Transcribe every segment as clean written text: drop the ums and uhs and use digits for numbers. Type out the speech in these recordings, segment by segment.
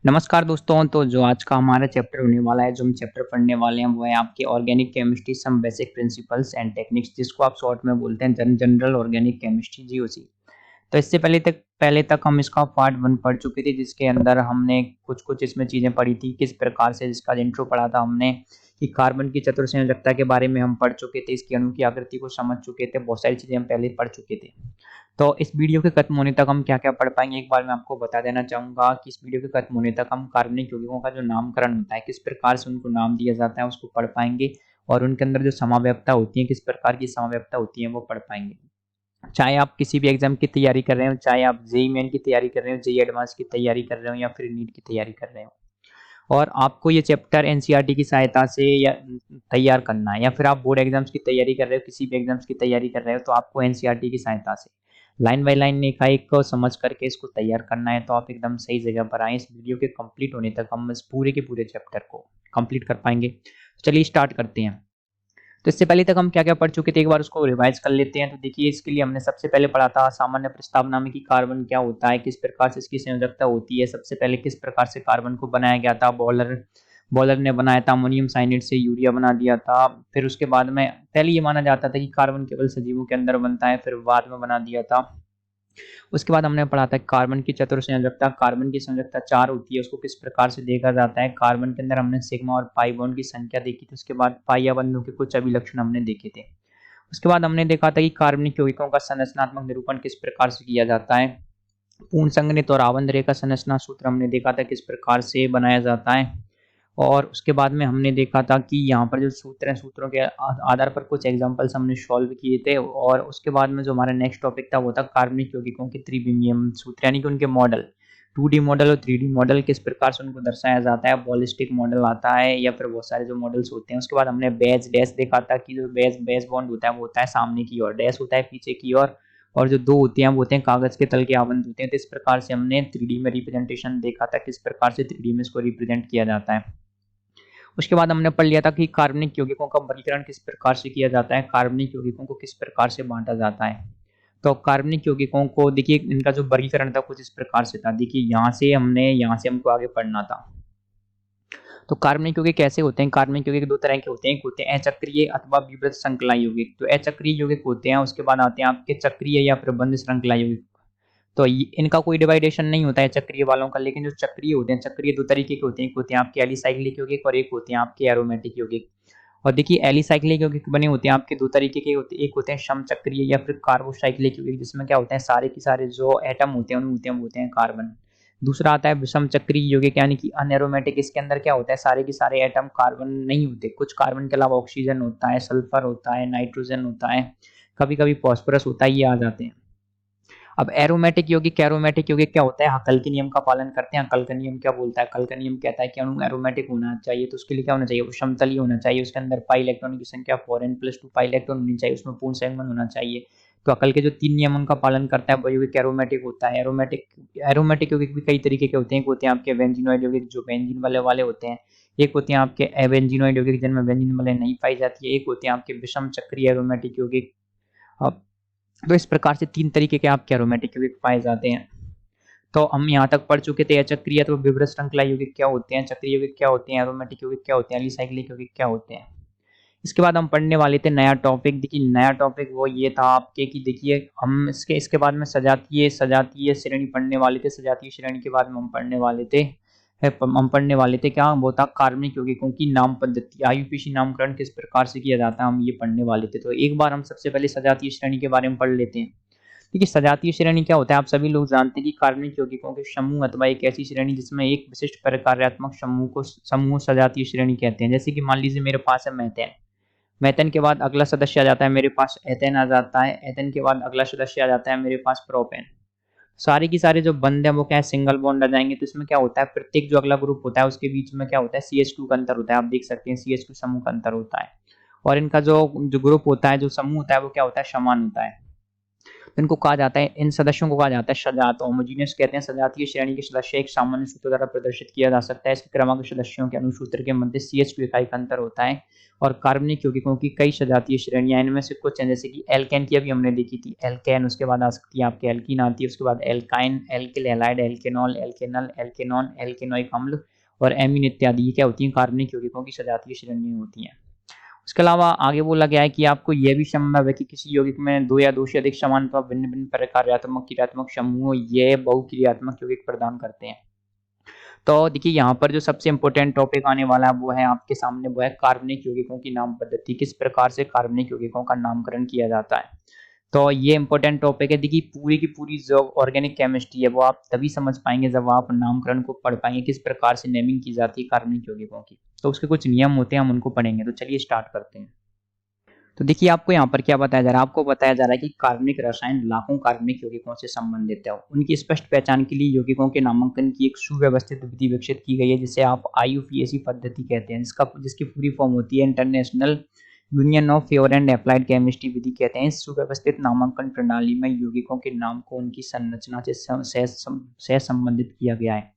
नमस्कार दोस्तों, तो जो आज का हमारा चैप्टर होने वाला है, जो हम चैप्टर पढ़ने वाले हैं, वो है आपके organic chemistry some basic principles and techniques, जिसको आप शॉर्ट में बोलते हैं जनरल ऑर्गेनिक केमिस्ट्री जीओसी। तो इससे पहले तक हम इसका पार्ट 1 पढ़ चुके थे, जिसके अंदर हमने कुछ-कुछ इसमें चीज़ें पढ़ी थी, किस प्रकार से जिसका इंट्रो पढ़ा था हमने कि कार्बन की चतुर्संयोजकता के बारे में हम पढ़ चुके थे, इसकी अणु की आकृति को समझ चुके थे, बहुत सारी चीज़ें हम पहले पढ़ चुके थे। तो इस वीडियो के खत्म होने तक हम क्या-क्या पढ़ पाएँगे, एक बार मैं आपको बता देना चाहूँगा कि इस वीडियो के खत्म होने तक हम कार्बनिक यौगिकों का जो नामकरण होता है, किस प्रकार से उनको नाम दिया जाता है, उसको पढ़ पाएँगे और उनके अंदर जो समावयवता होती है, किस प्रकार की समावयवता होती है, वो पढ़ पाएँगे। चाहे आप किसी भी एग्ज़ाम की तैयारी कर रहे हो, चाहे आप जेईई मेन की तैयारी कर रहे हो, जेईई एडवांस की तैयारी कर रहे हो या फिर नीट की तैयारी कर रहे हो और आपको ये चैप्टर एनसीईआरटी की सहायता से या तैयार करना है या फिर आप बोर्ड एग्ज़ाम्स की तैयारी कर रहे हो, किसी भी एग्ज़ाम्स की तैयारी कर रहे हो, तो आपको एनसीईआरटी की सहायता से लाइन बाय लाइन एक-एक को समझ करके इसको तैयार करना है, तो आप एकदम सही जगह पर आए। इस वीडियो के कंप्लीट होने तक हम इस पूरे के पूरे चैप्टर को कंप्लीट कर पाएँगे। तो चलिए स्टार्ट करते हैं। तो इससे पहले तक हम क्या-क्या पढ़ चुके थे, एक बार उसको रिवाइज़ कर लेते हैं। तो देखिए, इसके लिए हमने सबसे पहले पढ़ा था सामान्य प्रस्तावना में कि कार्बन क्या होता है, किस प्रकार से इसकी संयोजकता होती है, सबसे पहले किस प्रकार से कार्बन को बनाया गया था। बॉयलर बॉयलर ने बनाया था, अमोनियम साइनाइड से यूरिया बना दिया था। फिर उसके बाद में पहले ये माना जाता था कि कार्बन केवल सजीवों के अंदर बनता है, फिर बाद में बना दिया था। उसके बाद हमने पढ़ा था कार्बन की चतुर्संयोजकता, कार्बन की संयोजकता 4 होती है, उसको किस प्रकार से देखा जाता है। कार्बन के अंदर हमने सिग्मा और पाई बॉन्ड की संख्या देखी थी, उसके बाद पाई या बंधों के कुछ अभिलक्षण हमने देखे थे। उसके बाद हमने देखा था कि कार्बनिक यौगिकों का संरचनात्मक निरूपण किस प्रकार से किया जाता है। पूर्ण संघनित और आवंत रेखा संरचना सूत्र हमने देखा था किस प्रकार से बनाया जाता है। और उसके बाद में हमने देखा था कि यहाँ पर जो सूत्र हैं, सूत्रों के आधार पर कुछ एग्जांपल्स हमने सॉल्व किए थे और उसके बाद में जो हमारा नेक्स्ट टॉपिक था वो था कार्बनिक यौगिकों के त्रिविमीय सूत्र, यानी कि उनके मॉडल 2D मॉडल और 3D मॉडल किस प्रकार से उनको दर्शाया जाता है। बॉलिस्टिक मॉडल आता है या फिर बहुत सारे जो मॉडल्स होते हैं। उसके बाद हमने बेस डैश देखा था कि जो बेस बेस बॉन्ड होता है वो होता है सामने की ओर, डैश होता है पीछे की ओर और जो दो होते हैं वो होते हैं कागज के तल के आवंत होते हैं। तो इस प्रकार से हमने 3D में रिप्रेजेंटेशन देखा था, किस प्रकार से 3D में इसको रिप्रेजेंट किया जाता है। उसके बाद हमने पढ़ लिया था कि कार्बनिक यौगिकों का वर्गीकरण किस प्रकार से किया जाता है, कार्बनिक यौगिकों को किस प्रकार से बांटा जाता है। तो कार्बनिक यौगिकों को देखिए, इनका जो वर्गीकरण था कुछ इस प्रकार से था। देखिए, यहाँ से हमको आगे पढ़ना था। तो कार्बनिक यौगिक कैसे होते हैं? कार्बनिक यौगिक दो तरह के होते हैं, एक होते हैं अचक्रीय अथवा विवृत श्रृंखला यौगिक। तो अचक्रीय यौगिक होते हैं, उसके बाद आते हैं आपके चक्रीय या प्रबंध श्रृंखला यौगिक। तो इनका कोई डिवाइडेशन नहीं होता है चक्रीय वालों का, लेकिन जो चक्रीय होते हैं, चक्रीय दो तरीके के होते हैं, एक होते हैं आपके एलिसाइक्लिक यौगिक और एक होते हैं आपके एरोमेटिक यौगिक। और देखिए, एलिसाइक्लिक यौगिक बने होते हैं आपके दो तरीके के होते हैं, एक होते हैं समचक्रीय या फिर कार्बोसाइक्लिक यौगिक, जिसमें क्या होता है सारे के सारे जो एटम होते हैं उनमें होते हैं कार्बन। दूसरा आता है विषम चक्रीय यौगिक, यानी कि अनएरोमेटिक, इसके अंदर क्या होता है सारे के सारे एटम कार्बन नहीं होते, कुछ कार्बन के अलावा ऑक्सीजन होता है, सल्फर होता है, नाइट्रोजन होता है, कभी कभी फॉस्फोरस होता है, ये आ जाते हैं। अब एरोमेटिक यौगिक क्या होता है, हकल के नियम का पालन करते हैं। हकल का नियम क्या बोलता है? हकल का नियम कहता है कि अणु एरोमेटिक होना चाहिए, तो उसके लिए क्या होना चाहिए, वो समतलीय होना चाहिए, उसके अंदर पाई इलेक्ट्रॉन की संख्या 4n+2 पाई इलेक्ट्रॉन होनी चाहिए, उसमें पूर्ण संघनन होना चाहिए। तो हकल के जो 3 नियम उनका पालन करता है वो यौगिक एरोमेटिक होता है। एरोमेटिक एरोमेटिक यौगिक भी कई तरीके के होते हैं, एक होते हैं आपके बेंजीनोइड यौगिक जो बेंजीन वाले होते हैं, एक होते हैं आपके एबेंजीनोइड यौगिक जिनमें बेंजीन वाले नहीं पाई जाती है, एक होते हैं आपके विषम चक्रीय एरोमेटिक यौगिक। तो इस प्रकार से 3 तरीके के आपके एरोमेटिक यौगिक पाए जाते हैं। तो हम यहाँ तक पढ़ चुके थे अचक्रीय तो विवृत श्रृंखला यौगिक क्या होते हैं, चक्रीय यौगिक क्या होते हैं, एरोमेटिक यौगिक क्या होते हैं, एलिसाइक्लिक यौगिक क्या होते हैं। इसके बाद हम पढ़ने वाले थे नया टॉपिक। देखिए, नया टॉपिक वो ये था आपके कि देखिए, हम इसके बाद में सजातीय सजातीय श्रेणी पढ़ने वाले थे। सजातीय श्रेणी के बाद में हम पढ़ने वाले थे क्या, वो था कार्बनिक यौगिकों की नाम पद्धति, आईयूपीएसी नामकरण किस प्रकार से किया जाता है, हम ये पढ़ने वाले थे। तो एक बार हम सबसे पहले सजातीय श्रेणी के बारे में पढ़ लेते हैं। देखिए, सजातीय श्रेणी क्या होता है, आप सभी लोग जानते हैं कि कार्बनिक यौगिकों के समूह अथवा एक ऐसी श्रेणी जिसमें एक विशिष्ट प्रकार्यात्मक समूह सजातीय श्रेणी कहते हैं। जैसे कि मान लीजिए मेरे पास है मेथेन, मेथेन के बाद अगला सदस्य आ जाता है मेरे पास एथेन आ जाता है, एथेन के बाद अगला सदस्य आ जाता है मेरे पास प्रोपेन। सारे की सारे जो बंद है वो क्या है, सिंगल बॉन्ड आ जाएंगे। तो इसमें क्या होता है, प्रत्येक जो अगला ग्रुप होता है उसके बीच में क्या होता है, CH2 का अंतर होता है। आप देख सकते हैं CH2 समूह का अंतर होता है और इनका जो जो ग्रुप होता है, जो समूह होता है वो क्या होता है, समान होता है। इनको कहा जाता है, इन सदस्यों को कहा जाता है सजात। होमोजीनियस कहते हैं सजातीय श्रेणी के सदस्य एक सामान्य सूत्र द्वारा प्रदर्शित किया जा सकता है। इसके क्रमांक सदस्यों के अनुसूत्र के मध्य CH2 इकाई का अंतर होता है। और कार्बनिक यौगिकों की कई सजातीय श्रेणियां, इनमें से कुछ हैं जैसे कि एल्केन की अभी हमने देखी थी, एल्केन, उसके बाद आ सकती है आपके एल्कीन आती है, उसके बाद एल्काइन, एल्किल हैलाइड, एल्केनॉल, एल्केनल, एल्केनॉन, एल्केनोइक अम्ल और एमीन इत्यादि। ये क्या होती है? कार्बनिक यौगिकों की सजातीय श्रेणियां होती हैं। उसके अलावा आगे बोला गया है कि आपको यह भी संभव है कि किसी यौगिक में दो या दो से अधिक समान अथवा भिन्न भिन्न प्रकार्यात्मक क्रियात्मक समूह ये बहुक्रियात्मक यौगिक प्रदान करते हैं। तो देखिए यहाँ पर जो सबसे इंपॉर्टेंट टॉपिक आने वाला है वो है आपके सामने, वो है कार्बनिक यौगिकों की नाम पद्धति। किस प्रकार से कार्बनिक यौगिकों का नामकरण किया जाता है। तो ये इंपॉर्टेंट टॉपिक है। देखिए पूरी की पूरी जो ऑर्गेनिक केमिस्ट्री है वो आप तभी समझ पाएंगे जब आप नामकरण को पढ़ पाएंगे, किस प्रकार से नेमिंग की जाती है कार्बनिक यौगिकों की। तो उसके कुछ नियम होते हैं, हम उनको पढ़ेंगे। तो चलिए स्टार्ट करते हैं। तो देखिए आपको यहाँ पर क्या बताया जा रहा है, आपको बताया जा रहा है कि कार्बनिक रसायन लाखों कार्बनिक यौगिकों से संबंधित है। उनकी स्पष्ट पहचान के लिए यौगिकों के नामांकन की एक सुव्यवस्थित विधि विकसित की गई है, जिसे आप IUPAC पद्धति कहते हैं, जिसकी पूरी फॉर्म होती है International Union of Pure and Applied Chemistry विधि कहते हैं। इस सुव्यवस्थित नामांकन प्रणाली में यौगिकों के नाम को उनकी संरचना से संबंधित किया गया है,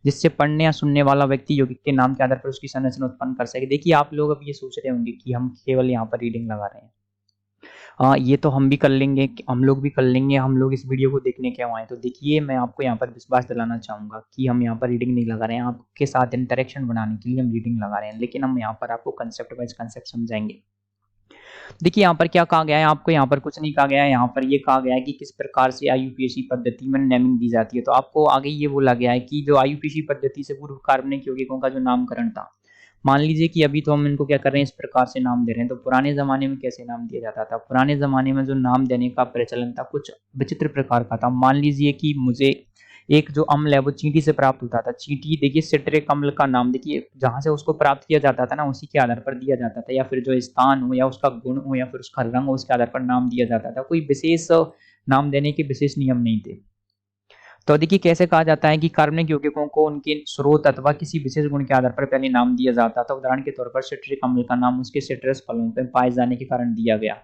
जिससे पढ़ने या सुनने वाला व्यक्ति यौगिक के नाम के आधार पर उसकी संरचना उत्पन्न कर सके। देखिए आप लोग अब ये सोच रहे होंगे कि हम केवल यहाँ पर रीडिंग लगा रहे हैं। ये तो हम भी कर लेंगे, हम लोग भी कर लेंगे, हम लोग इस वीडियो को देखने क्यों आए। तो देखिए मैं आपको यहाँ पर विश्वास दिलाना चाहूँगा कि हम यहाँ पर रीडिंग नहीं लगा रहे हैं, आपके साथ इंटरेक्शन बनाने के लिए हम रीडिंग लगा रहे हैं, लेकिन हम यहाँ पर आपको कंसेप्ट वाइज कंसेप्ट समझाएंगे। देखिए यहाँ पर क्या कहा गया है, आपको यहाँ पर कुछ नहीं कहा गया है, यहाँ पर ये कहा गया है कि किस प्रकार से IUPAC पद्धति में नेमिंग दी जाती है। तो आपको आगे ये बोला गया है कि जो IUPAC पद्धति से पूर्व कार्बनिक यौगिकों का जो नामकरण था, मान लीजिए कि अभी तो हम इनको क्या कर रहे हैं, इस प्रकार से नाम दे रहे हैं। तो पुराने जमाने में कैसे नाम दिया जाता था? पुराने जमाने में जो नाम देने का प्रचलन था कुछ विचित्र प्रकार का था। मान लीजिए कि मुझे एक जो अम्ल है वो चींटी से प्राप्त होता था। चींटी देखिए सिट्रिक अम्ल का नाम देखिए जहां से उसको प्राप्त किया जाता था ना, उसी के आधार पर दिया जाता था, या फिर जो स्थान हो या उसका गुण हो या फिर उसका रंग हो, उसके आधार पर नाम दिया जाता था। कोई विशेष नाम देने के विशेष नियम नहीं थे। तो देखिए कैसे कहा जाता है कि कार्बनिक यौगिकों को उनके स्रोत अथवा किसी विशेष गुण के आधार पर पहले नाम दिया जाता था। उदाहरण के तौर पर सिट्रिक अम्ल का नाम उसके सिट्रस फलों पर पाए जाने के कारण दिया गया।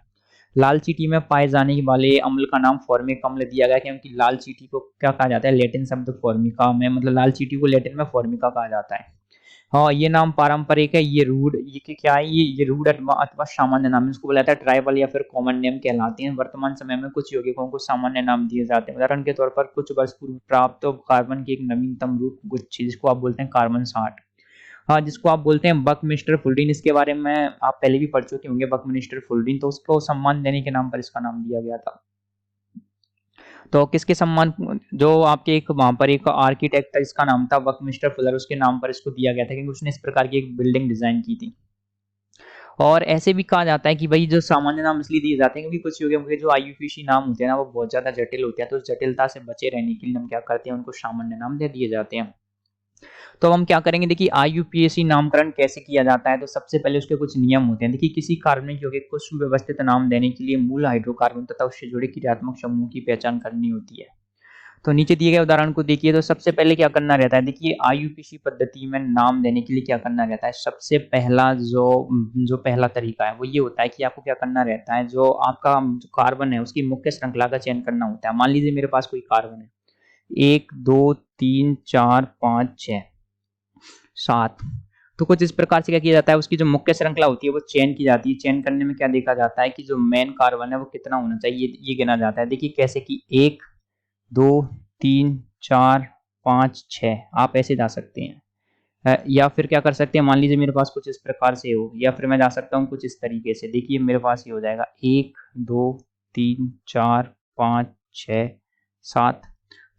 लाल चींटी में पाए जाने वाले अम्ल का नाम फॉर्मिक अम्ल दिया गया, क्योंकि लाल चींटी को क्या कहा जाता है, लैटिन शब्द फॉर्मिका में, मतलब लाल चींटी को लैटिन में फॉर्मिका कहा जाता है। हाँ ये नाम पारंपरिक है, ये रूड, ये क्या है, ये रूड अथवा सामान्य नाम है, इसको बोला जाता है ट्राइबल या फिर कॉमन नेम कहलाते हैं। वर्तमान समय में कुछ यौगिकों को सामान्य नाम दिए जाते हैं। उदाहरण के तौर पर कुछ वर्ष पूर्व प्राप्त कार्बन की एक नवीनतम रूप गुच्छी, जिसको आप बोलते हैं कार्बन 60, हाँ जिसको आप बोलते हैं बकमिस्टर फुल्डीन। इसके बारे में आप पहले भी पढ़ चुके होंगे बकमिस्टर फुल्डीन, तो उसको सम्मान देने के नाम पर इसका नाम दिया गया था। तो किसके सम्मान, जो आपके एक वहां पर एक आर्किटेक्ट था, इसका नाम था बकमिस्टर फुलर, उसके नाम पर इसको दिया गया था क्योंकि उसने इस प्रकार की एक बिल्डिंग डिजाइन की थी। और ऐसे भी कहा जाता है कि भाई जो सामान्य नाम इसलिए दिए जाते हैं क्योंकि कुछ यौगिकों के जो IUPAC नाम होते हैं ना वो बहुत ज्यादा जटिल होते हैं, तो उस जटिलता से बचे रहने के लिए हम क्या करते हैं, उनको सामान्य नाम दे दिए जाते हैं। तो हम क्या करेंगे, देखिए IUPAC नामकरण कैसे किया जाता है। तो सबसे पहले उसके कुछ नियम होते हैं। देखिए किसी कार्बनिक यौगिक को सुव्यवस्थित नाम देने के लिए मूल हाइड्रोकार्बन तथा उससे जुड़े क्रियात्मक समूह की पहचान करनी होती है। तो नीचे दिए गए उदाहरण को देखिए। तो सबसे पहले क्या करना रहता है, देखिए IUPAC पद्धति में नाम देने के लिए क्या करना रहता है, सबसे पहला जो पहला तरीका है वो ये होता है कि आपको क्या करना रहता है, जो आपका जो कार्बन है उसकी मुख्य श्रृंखला का चयन करना होता है। मान लीजिए मेरे पास कोई कार्बन है 1 2 3 4 5 6 7, तो कुछ इस प्रकार से क्या किया जाता है, उसकी जो मुख्य श्रृंखला होती है वो चयन की जाती है। चयन करने में क्या देखा जाता है कि जो मेन कार्बन है वो कितना होना चाहिए, ये गिना जाता है। देखिए कैसे कि 1 2 3 4 5 6 आप ऐसे जा सकते हैं। या फिर क्या कर सकते हैं, मान लीजिए मेरे पास कुछ इस प्रकार से हो, या फिर मैं जा सकता हूँ कुछ इस तरीके से। देखिए मेरे पास ये हो जाएगा 1 2 3 4 5 6 7।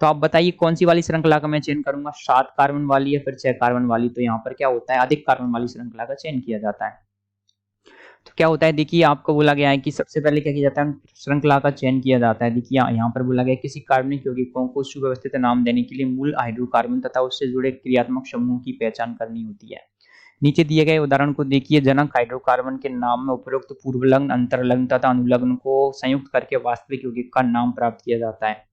तो आप बताइए कौन सी वाली श्रृंखला का मैं चयन करूंगा, 7 कार्बन वाली या फिर 6 कार्बन वाली। तो यहाँ पर क्या होता है, अधिक कार्बन वाली श्रृंखला का चयन किया जाता है। तो क्या होता है, देखिए आपको बोला गया है कि सबसे पहले क्या किया जाता है, श्रृंखला का चयन किया जाता है। देखिए यहाँ पर बोला गया है किसी कार्बनिक यौगिकों को सुव्यवस्थित नाम देने के लिए मूल हाइड्रोकार्बन तथा उससे जुड़े क्रियात्मक समूह की पहचान करनी होती है। नीचे दिए गए उदाहरण को देखिए। जनक हाइड्रोकार्बन के नाम में उपरोक्त पूर्वलग्न, अंतरलग्न तथा अनुलग्न को संयुक्त करके वास्तविक यौगिक का नाम प्राप्त किया जाता है।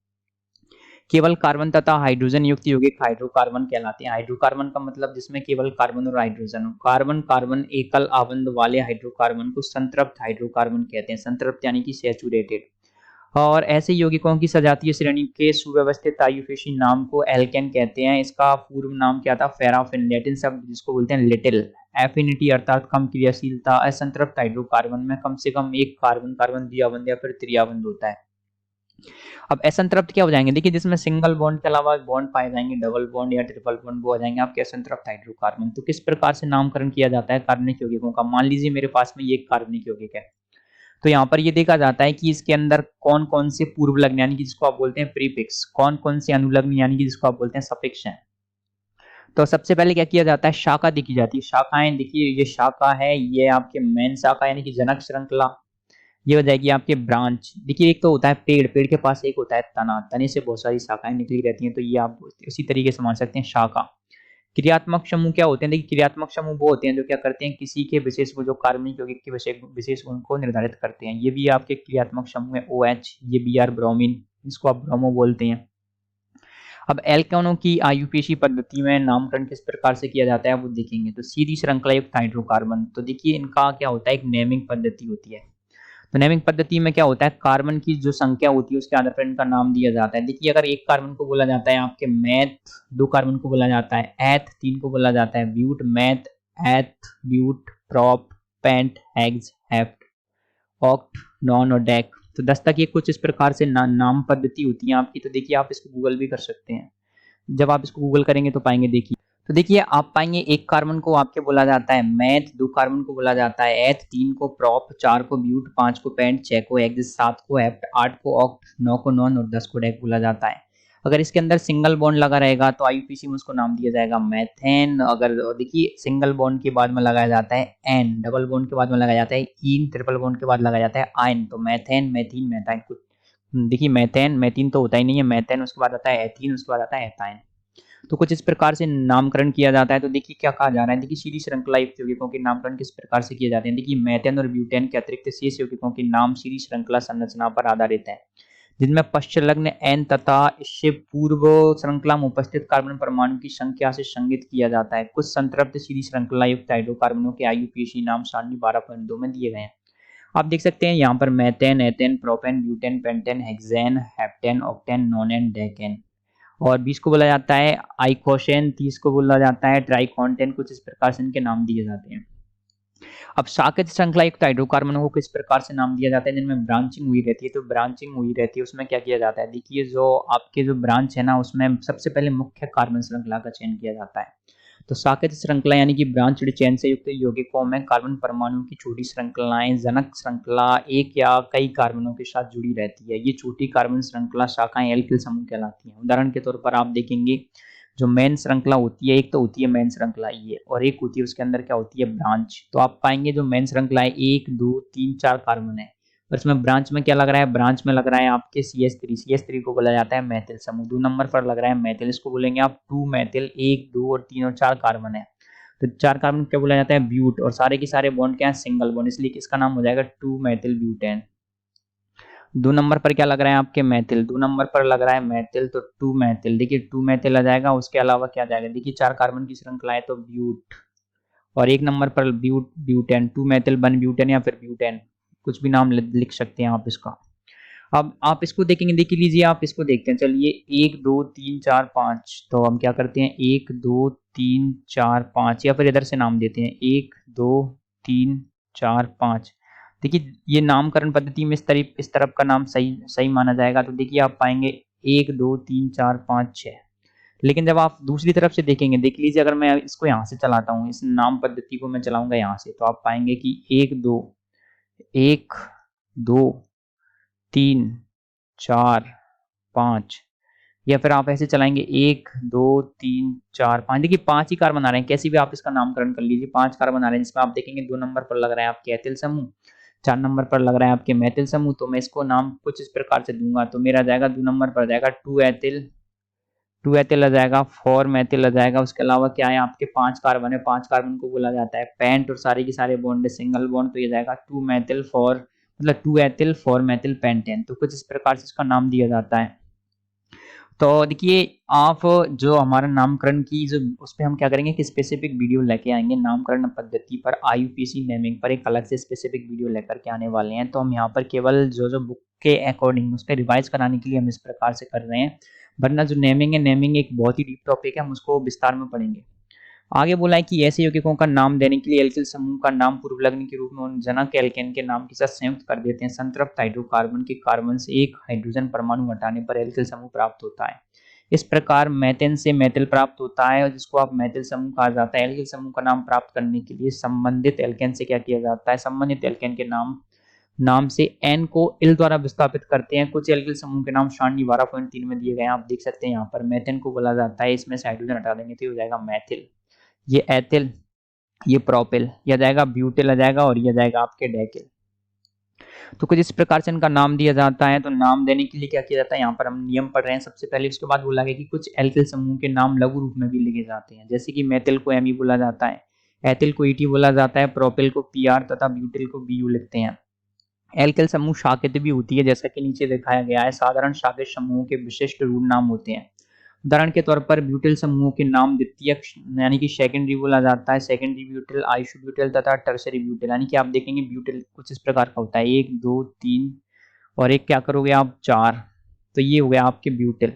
केवल कार्बन तथा हाइड्रोजन युक्त यौगिक हाइड्रोकार्बन कहलाते हैं। हाइड्रोकार्बन का मतलब जिसमें केवल कार्बन और हाइड्रोजन हो। कार्बन कार्बन एकल आबंध वाले हाइड्रोकार्बन को संतृप्त हाइड्रोकार्बन कहते हैं। संतृप्त यानी कि सैचुरेटेड। और ऐसे यौगिकों की सजातीय श्रेणी के सुव्यवस्थित आयुफेशी नाम को एल्केन कहते हैं। इसका पूर्व नाम क्या था? पैराफिन, लैटिन शब्द जिसको बोलते हैं लिटिल। एफिनिटी अर्थात कम क्रियाशीलता, असंतृप्त हाइड्रोकार्बन में कम से कम एक कार्बन कार्बन द्विबंध या फिर त्रिबंध होता है। अब असंतृप्त क्या हो जाएंगे? देखिए जिसमें सिंगल बॉन्ड के अलावा बॉन्ड पाए जाएंगे, डबल बॉन्ड या ट्रिपल बॉन्ड, वो हो जाएंगे आपके असंतृप्त हाइड्रोकार्बन। तो किस प्रकार से नामकरण किया जाता है कार्बनिक यौगिकों का? मान लीजिए मेरे पास में ये एक कार्बनिक यौगिक है, तो यहाँ पर ये देखा जाता है कि इसके अंदर कौन कौन से पूर्व लग्न यानी कि जिसको आप बोलते हैं प्रीफिक्स, कौन कौन से अनुलग्न यानी कि जिसको आप बोलते हैं सफिक्स हैं। तो सबसे पहले क्या किया जाता है? शाखा देखी जाती है। शाखाएं देखिए, ये शाखा है, ये आपके मेन शाखा यानी कि जनक श्रृंखला, ये हो जाएगी आपके ब्रांच। देखिए एक तो होता है पेड़, पेड़ के पास एक होता है तना, तने से बहुत सारी शाखाएं निकली रहती हैं, तो ये आप उसी तरीके से मान सकते हैं शाखा। क्रियात्मक समूह क्या होते हैं? देखिए क्रियात्मक समूह वो होते हैं जो क्या करते हैं, किसी के विशेष गुण, जो कार्बनिक यौगिक के विशेष गुण को निर्धारित करते हैं। ये भी आपके क्रियात्मक समूह है। OH, ये Br ब्रोमीन, इसको आप ब्रोमो बोलते हैं। अब एल्केनों की आयुपेशी पद्धति में नामकरण किस प्रकार से किया जाता है वो देखेंगे। तो सीधी श्रृंखला युक्त हाइड्रोकार्बन, तो देखिए इनका क्या होता है, एक नेमिंग पद्धति होती है। तो नेमिंग पद्धति में क्या होता है, कार्बन की जो संख्या होती है उसके आधार पर इनका नाम दिया जाता है। देखिए अगर एक कार्बन को बोला जाता है आपके मैथ, दो कार्बन को बोला जाता है एथ, तीन को बोला जाता है but, meth, eth, but, prop, pent, hex, hept, oct, non और डेक। तो 10 तक ये कुछ इस प्रकार से नाम पद्धति होती है आपकी। तो देखिए आप इसको गूगल भी कर सकते हैं, जब आप इसको गूगल करेंगे तो पाएंगे। देखिए तो देखिए आप पाएंगे एक कार्बन को आपके बोला जाता है मैथ, दो कार्बन को बोला जाता है एथ, तीन को प्रॉप, चार को ब्यूट, पांच को पेंट, छह को एक्स, सात को हेप्ट, आठ को ऑक्ट, नौ को नॉन और 10 को डेक बोला जाता है। अगर इसके अंदर सिंगल बॉन्ड लगा रहेगा तो आईयूपीसी में उसको नाम दिया जाएगा मैथेन। अगर देखिए सिंगल बॉन्ड के बाद में लगाया जाता है एन, डबल बॉन्ड के बाद में लगाया जाता है इन, ट्रिपल बॉन्ड के बाद लगाया जाता है आयन, तो मैथेन, मैथीन, मैथाइन। कुछ देखिए मैथेन, मैथीन तो होता ही नहीं है, मैथेन उसके बाद आता है एथीन, उसके बाद आता है एथाइन। तो कुछ इस प्रकार से नामकरण किया जाता है। तो देखिए क्या कहा जा रहा है, देखिए सीधी श्रृंखला युक्त यौगिकों के नामकरण किस प्रकार से किए जाते हैं। देखिए मेथेन और ब्यूटेन के अतिरिक्त शेष यौगिकों के नाम सीधी श्रृंखला संरचना पर आधारित है, जिनमें पश्चलग्न एन तथा इससे पूर्व श्रृंखला में उपस्थित कार्बन परमाणु की संख्या से संगत किया जाता है। कुछ संतृप्त सीधी श्रृंखला युक्त हाइड्रोकार्बनों के आयुपीसी नाम सारणी 12.2 में दिए गए हैं। आप देख सकते हैं यहाँ पर methane, ethane, propane, butane, pentane, hexane, heptane, octane, नोनेन, decane. और 20 को बोला जाता है आइकोशेन, 30 को बोला जाता है ट्राइकॉन्टेन। कुछ इस प्रकार से इनके नाम दिए जाते हैं। अब शाखित श्रृंखला युक्त हाइड्रोकार्बनों को किस प्रकार से नाम दिया जाता है, जिनमें ब्रांचिंग हुई रहती है। तो ब्रांचिंग हुई रहती है उसमें क्या किया जाता है, देखिए जो आपके जो ब्रांच है ना उसमें सबसे पहले मुख्य कार्बन श्रृंखला का चयन किया जाता है। तो शाखित श्रृंखला यानी कि ब्रांच्ड चेन से युक्त यौगिकों में कार्बन परमाणु की छोटी श्रृंखलाएं जनक श्रृंखला एक या कई कार्बनों के साथ जुड़ी रहती है। ये छोटी कार्बन श्रृंखला शाखाएं एल्किल समूह कहलाती हैं। उदाहरण के तौर पर आप देखेंगे जो मेन श्रृंखला होती है, एक तो होती है मेन श्रृंखला ये, और एक होती है उसके अंदर क्या होती है ब्रांच। तो आप पाएंगे जो मेन श्रृंखला है 1 2 3 4 कार्बन है, और इसमें ब्रांच में क्या लग रहा है, ब्रांच में लग रहा है आपके CH3। CH3 को बोला जाता है मैथिल समूह। 2 नंबर पर लग रहा है मैथिल, इसको बोलेंगे आप 2 मैथिल। 1 2 और 3 और 4 कार्बन है, तो 4 कार्बन क्या बोला जाता है ब्यूट, और सारे के सारे बॉन्ड क्या है सिंगल बॉन्ड, इसलिए इसका नाम हो जाएगा 2 मैथिल ब्यूटेन। 2 नंबर पर क्या लग रहा है आपके मैथिल, 2 नंबर पर लग रहा है मैथिल, तो 2 मैथिल। देखिए 2 मैथिल आ जाएगा। उसके अलावा क्या आ जाएगा, देखिए 4 कार्बन की श्रृंखला है तो ब्यूट, और 1 नंबर पर ब्यूट ब्यूटेन, 2 मैथिल 1 ब्यूटेन या फिर ब्यूटेन, कुछ भी नाम लिख सकते हैं आप इसका। अब आप इसको देखेंगे, देख लीजिए आप इसको देखते हैं। चलिए 1 2 3 4 5, तो हम क्या करते हैं 1 2 3 4 5, या फिर इधर से नाम देते हैं 1 2 3 4 5। देखिए ये नामकरण पद्धति में इस तरफ का नाम सही सही माना जाएगा। तो देखिए आप पाएंगे 1 2 3 4 5 6। लेकिन जब आप दूसरी तरफ से देखेंगे, देख लीजिए अगर मैं इसको यहाँ से चलाता हूँ, इस नाम पद्धति को मैं चलाऊंगा यहाँ से, तो आप पाएंगे कि 1 2 1 2 3 4 5, या फिर आप ऐसे चलाएंगे 1 2 3 4 5। देखिए 5 ही कार्बन आ रहे हैं, कैसे भी आप इसका नामकरण कर लीजिए। 5 कार्बन आ रहे हैं, जिसमें आप देखेंगे 2 नंबर पर लग रहा है आपके एथिल समूह, 4 नंबर पर लग रहा है आपके मेथिल समूह। तो मैं इसको नाम कुछ इस प्रकार से दूंगा, तो मेरा जाएगा 2 नंबर पर जाएगा 2 एथिल, 2 एथिल आ जाएगा, 4 मेथिल आ जाएगा। उसके अलावा क्या है आपके 5 कार्बन है, 5 कार्बन को बोला जाता है पेंट, और सारे के सारे बॉन्ड है सिंगल बॉन्ड, तो ये जाएगा 2 मेथिल 4, मतलब 2 एथिल 4 मेथिल पेंटेन। तो कुछ इस प्रकार से इसका नाम दिया जाता है। तो देखिए, आप जो हमारा नामकरण की जो उस पे हम क्या करेंगे कि स्पेसिफिक वीडियो लेके आएँगे नामकरण पद्धति पर, आईयूपीएसी नेमिंग पर एक अलग से स्पेसिफिक वीडियो लेकर के आने वाले हैं। तो हम यहाँ पर केवल जो-जो बुक के अकॉर्डिंग उस पे रिवाइज़ कराने के लिए हम इस प्रकार से कर रहे हैं। वरना जो नेमिंग है, नेमिंग एक बहुत ही डीप टॉपिक है, हम उसको विस्तार में पढ़ेंगे। आगे बोला है कि ऐसे यौगिकों का नाम देने के लिए एल्किल समूह का नाम पूर्व लग्न के रूप में उन जनक एल्केन के नाम के साथ संयुक्त कर देते हैं। संतृप्त हाइड्रोकार्बन के कार्बन से एक हाइड्रोजन परमाणु हटाने पर एल्किल समूह प्राप्त होता है। इस प्रकार मेथेन से मेथिल प्राप्त होता है और जिसको आप मेथिल समूह कहा जाता है। एल्किल समूह का नाम प्राप्त करने के लिए संबंधित एल्केन से क्या किया जाता है, संबंधित एल्केन के नाम नाम से एन को इल द्वारा विस्थापित करते हैं। कुछ एल्किल समूह के नाम सारणी 12.3 में दिए गए हैं, आप देख सकते हैं। यहाँ पर मेथेन को बोला जाता है, इसमें से हाइड्रोजन हटा देंगे तो हो जाएगा मैथिल, ये एथिल, ये प्रोपिल, यह जाएगा ब्यूटिल आ जाएगा और यह जाएगा आपके डेकिल। तो कुछ इस प्रकार से इनका नाम दिया जाता है। तो नाम देने के लिए क्या किया जाता है, यहाँ पर हम नियम पढ़ रहे हैं सबसे पहले। उसके बाद बोला गया कि कुछ एल्किल समूह के नाम लघु रूप में भी लिखे जाते हैं, जैसे कि मेथिल को एमी बोला जाता है, एथिल को ईटी बोला जाता है, प्रोपिल को पीआर तथा ब्यूटिल को बीयू लिखते हैं। एल्किल समूह शाखित भी होती है, जैसा कि नीचे दिखाया गया है। साधारण शाखित समूहों के विशिष्ट रूप नाम होते हैं। उदाहरण के तौर पर ब्यूटिल समूह के नाम द्वितीयक यानी कि सेकेंडरी बोला जाता है, सेकेंडरी ब्यूटिल, आइसोब्यूटिल तथा टर्शरी ब्यूटिल। यानी कि आप देखेंगे ब्यूटिल कुछ इस प्रकार का होता है, 1 2 3 और एक क्या करोगे आप 4, तो ये हो गया आपके ब्यूटिल।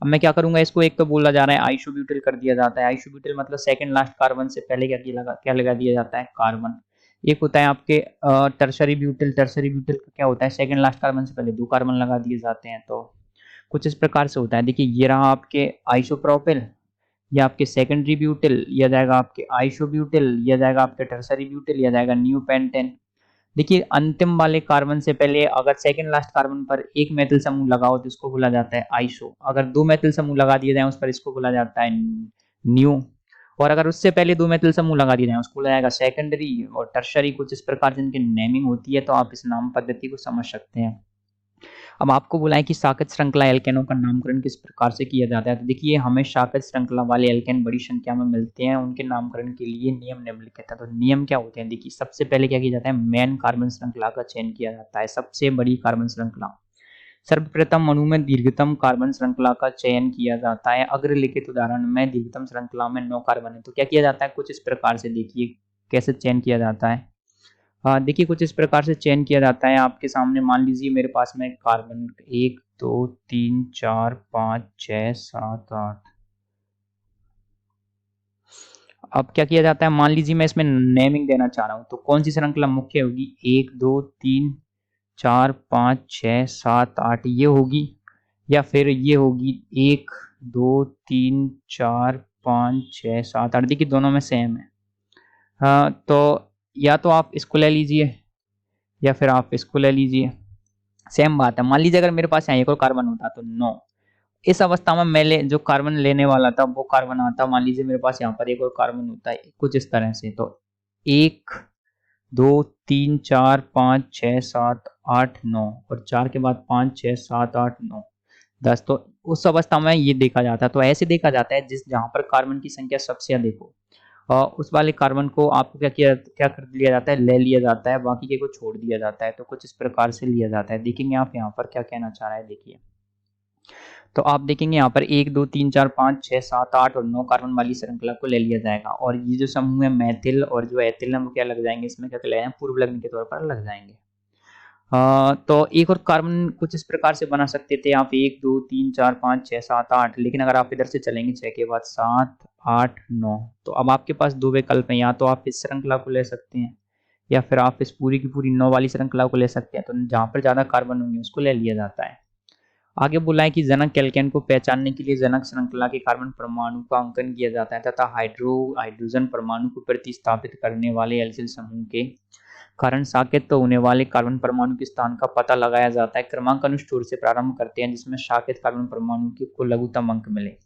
अब मैं क्या करूंगा, इसको एक तो बोला जा रहा है आइसोब्यूटिल कर दिया जाता है। आइसोब्यूटिल मतलब सेकंड लास्ट कार्बन से पहले क्या लगा दिया जाता है, कार्बन। एक होता है आपके टर्शरी ब्यूटिल। टर्शरी ब्यूटिल का क्या होता है, सेकंड लास्ट कार्बन से पहले 2 कार्बन लगा दिए जाते हैं। तो कुछ इस प्रकार से होता है। देखिए ये रहा आपके आइसोप्रोपिल, ये आपके सेकेंडरी ब्यूटिल, यह जाएगा आपके आइसोब्यूटिल, यह जाएगा आपके टर्शरी ब्यूटिल, यह जाएगा न्यू पेंटेन। देखिए अंतिम वाले कार्बन से पहले अगर सेकंड लास्ट कार्बन पर एक मेथिल समूह लगाओ तो इसको बोला जाता है आइसो। अगर 2 मेथिल समूह लगा दिए जाए उस पर, इसको बोला जाता है न्यू। और अगर उससे पहले 2 मेथिल समूह लगा दिए जाए उसको बोला जाएगा सेकेंडरी और टर्शरी। कुछ इस प्रकार से इनकी नेमिंग होती है। तो आप इस नाम पद्धति को समझ सकते हैं। अब आपको बोला है कि शाखित श्रृंखला एल्केनों का नामकरण किस प्रकार से किया जाता है। तो देखिए हमें शाखित श्रृंखला वाले एल्केन बड़ी संख्या में मिलते हैं, उनके नामकरण के लिए नियम निम्नलिखित है। तो नियम क्या होते हैं, देखिए सबसे पहले क्या किया जाता है, मेन कार्बन श्रृंखला का चयन किया जाता है, सबसे बड़ी कार्बन श्रृंखला। सर्वप्रथम अणु में दीर्घतम कार्बन श्रृंखला का चयन किया जाता है। अग्रलिखित उदाहरण में दीर्घतम श्रृंखला में 9 कार्बन है। तो क्या किया जाता है, कुछ इस प्रकार से देखिए कैसे चयन किया जाता है। देखिए कुछ इस प्रकार से चयन किया जाता है। आपके सामने मान लीजिए मेरे पास में कार्बन 1 2 3 4 5 6 7 8। अब क्या किया जाता है, मान लीजिए मैं इसमें नेमिंग देना चाह रहा हूं, तो कौन सी श्रृंखला मुख्य होगी, 1 2 3 4 5 6 7 8 ये होगी, या फिर ये होगी 1 2 3 4 5 6 7 8। देखिए दोनों में सेम है। तो या तो आप इसको ले लीजिए या फिर आप इसको ले लीजिए, सेम बात है। मान लीजिए अगर मेरे पास यहाँ एक और कार्बन होता तो 9, इस अवस्था में मैं जो कार्बन लेने वाला था वो कार्बन आता, मान लीजिए मेरे पास यहाँ पर एक और कार्बन होता है कुछ इस तरह से। तो 1 2 3 4 5 6 7 8 9 और 4 के बाद 5 6 7 8 9 10। तो उस अवस्था में ये देखा जाता है। तो ऐसे देखा जाता है जिस जहाँ पर कार्बन की संख्या सबसे अधिक हो, उस वाले कार्बन को आपको क्या कर लिया जाता है, ले लिया जाता है, बाकी के को छोड़ दिया जाता है। तो कुछ इस प्रकार से लिया जाता है। देखेंगे आप यहाँ पर क्या कहना चाह रहा है, देखिए तो आप देखेंगे यहाँ पर 1 2 3 4 5 6 7 8 और 9 कार्बन वाली श्रृंखला को ले लिया जाएगा। और ये जो समूह है मैथिल और जो एथिल है वो क्या लग जाएंगे, इसमें क्या कहलाएंगे, पूर्व लग्न के तौर पर लग जाएंगे। तो एक और कार्बन कुछ इस प्रकार से बना सकते थे आप, 1 2 3 4 5 6 7 8। लेकिन अगर आप इधर से चलेंगे 6 के बाद 7 8 9, तो अब आपके पास 2 विकल्प हैं, या तो आप इस श्रृंखला को ले सकते हैं या फिर आप इस पूरी की पूरी 9 वाली श्रृंखला को ले सकते हैं। तो जहां पर ज्यादा कार्बन होंगे उसको ले लिया जाता है। आगे बोला है कि जनक एल्केन को पहचानने के लिए जनक श्रृंखला के कार्बन परमाणु का अंकन किया जाता है तथा हाइड्रोजन परमाणु को प्रतिस्थापित करने वाले एल्किल समूह के कारण साकेत तो होने वाले कार्बन परमाणु के स्थान का पता लगाया जाता है। क्रमांक अनुष्ठूर से प्रारंभ करते हैं जिसमें साकेत कार्बन परमाणु को लघुतम अंक मिले।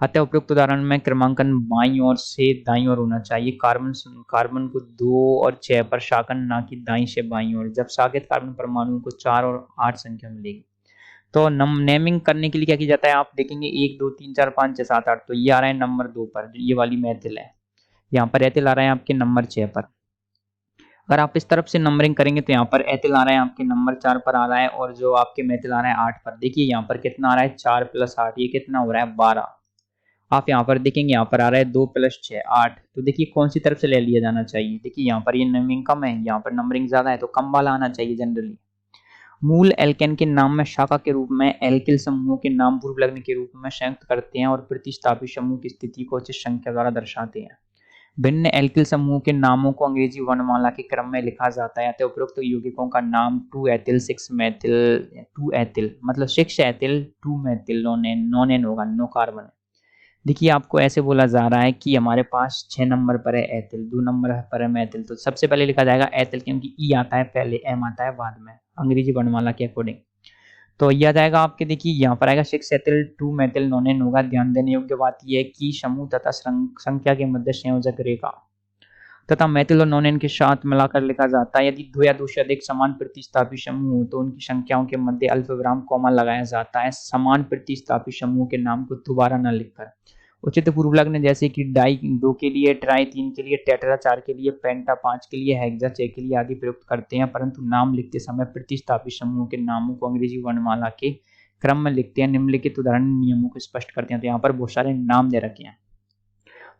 अतः उपयुक्त उदाहरण में क्रमांकन बाईं ओर से दाईं ओर होना चाहिए। कार्बन को 2 और 6 पर शाकन ना कि दाईं से बाईं ओर। जब साकेत कार्बन परमाणु को 4 और 8 संख्या मिलेगी तो नेमिंग करने के लिए क्या किया जाता है, आप देखेंगे 1 2 3 4 5 6 7 8। तो ये आ रहा है नंबर 2 पर, ये वाली मैथिल है। यहाँ पर एथिल आ रहा है आपके नंबर 6 पर। अगर आप इस तरफ से नंबरिंग करेंगे तो यहाँ पर एथिल आ रहा है आपके नंबर 4 पर आ रहा है और जो आपके मेथिल आ रहा है 8 पर। देखिए यहाँ पर कितना आ रहा है 4 + 8, ये कितना हो रहा है 12। आप यहाँ पर देखेंगे यहाँ पर आ रहा है 2 + 6 8। तो देखिए कौन सी तरफ से ले लिया जाना चाहिए। देखिए यहाँ पर ये नंबरिंग कम है, यहाँ पर नंबरिंग ज्यादा है, तो कम वाला आना चाहिए जनरली। मूल एल्केन के नाम में शाखा के रूप में एल्किल समूहों के नाम पूर्व लग्न के रूप में संयुक्त करते हैं और प्रतिस्थापी समूह की स्थिति को उचित संख्या द्वारा दर्शाते हैं। भिन्न एल्किल समूह के नामों को अंग्रेजी वर्णमाला के क्रम में लिखा जाता है। तो उपरोक्त यौगिकों का नाम 2 एथिल 6 मेथिल 2 एथिल मतलब 6 एथिल 2 मेथिल नोनेन होगा, नो कार्बन। देखिए आपको ऐसे बोला जा रहा है कि हमारे पास 6 नंबर पर है एथिल, 2 नंबर पर है मेथिल, तो सबसे पहले लिखा जाएगा एथिल क्योंकि ई आता है पहले, एम आता है बाद में अंग्रेजी वर्णमाला के अकॉर्डिंग। तो ये आ जाएगा आपके, देखिए यहाँ पर आएगा 6 एथिल 2 मेथिल नोनेन होगा। ध्यान देने योग्य बात यह है कि समूह तथा संख्या के मध्य संयोजक रेखा तथा मेथिल और नोनेन के साथ मिलाकर लिखा जाता है। यदि 2 या 2 से अधिक समान प्रतिस्थापी समूह हो तो उनकी संख्याओं के मध्य अल्पविराम कॉमा लगाया जाता है। समान प्रतिस्थापी समूह के नाम को दोबारा न लिखकर उचित पूर्व लग्न जैसे कि डाई 2 के लिए, ट्राई 3 के लिए, टेट्रा 4 के लिए, पेंटा 5 के लिए, हेक्सा 6 के लिए आदि प्रयुक्त करते हैं, परंतु नाम लिखते समय प्रतिस्थापी समूह के नामों को अंग्रेजी वर्णमाला के क्रम में लिखते हैं। निम्नलिखित उदाहरण नियमों को स्पष्ट करते हैं। तो यहाँ पर बहुत सारे नाम दे रखे हैं,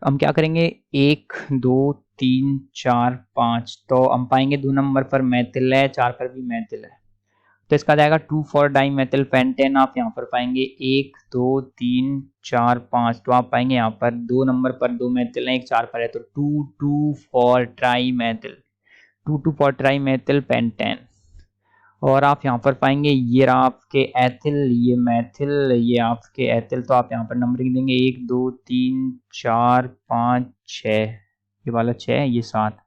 हम क्या करेंगे 1 2 3 4 5, तो हम पाएंगे 2 नंबर पर मेथिल है, 4 पर भी मेथिल है, तो इसका जाएगा 2 फॉर डाईमेथिल पेंटेन। आप यहाँ पर पाएंगे 1 2 3 4 5, तो आप पाएंगे यहाँ पर 2 नंबर पर 2 मेथिल है, 1 4 पर है, तो 2 2 फॉर ट्राईमेथिल, 2 2 फॉर ट्राईमेथिल पेंटेन। और आप यहाँ पर पाएंगे ये रहा आपके एथिल, ये मेथिल, ये आपके एथिल, तो आप यहाँ पर नंबरिंग देंगे 1 2 3 4 5 6, ये वाला 6 है, ये 7।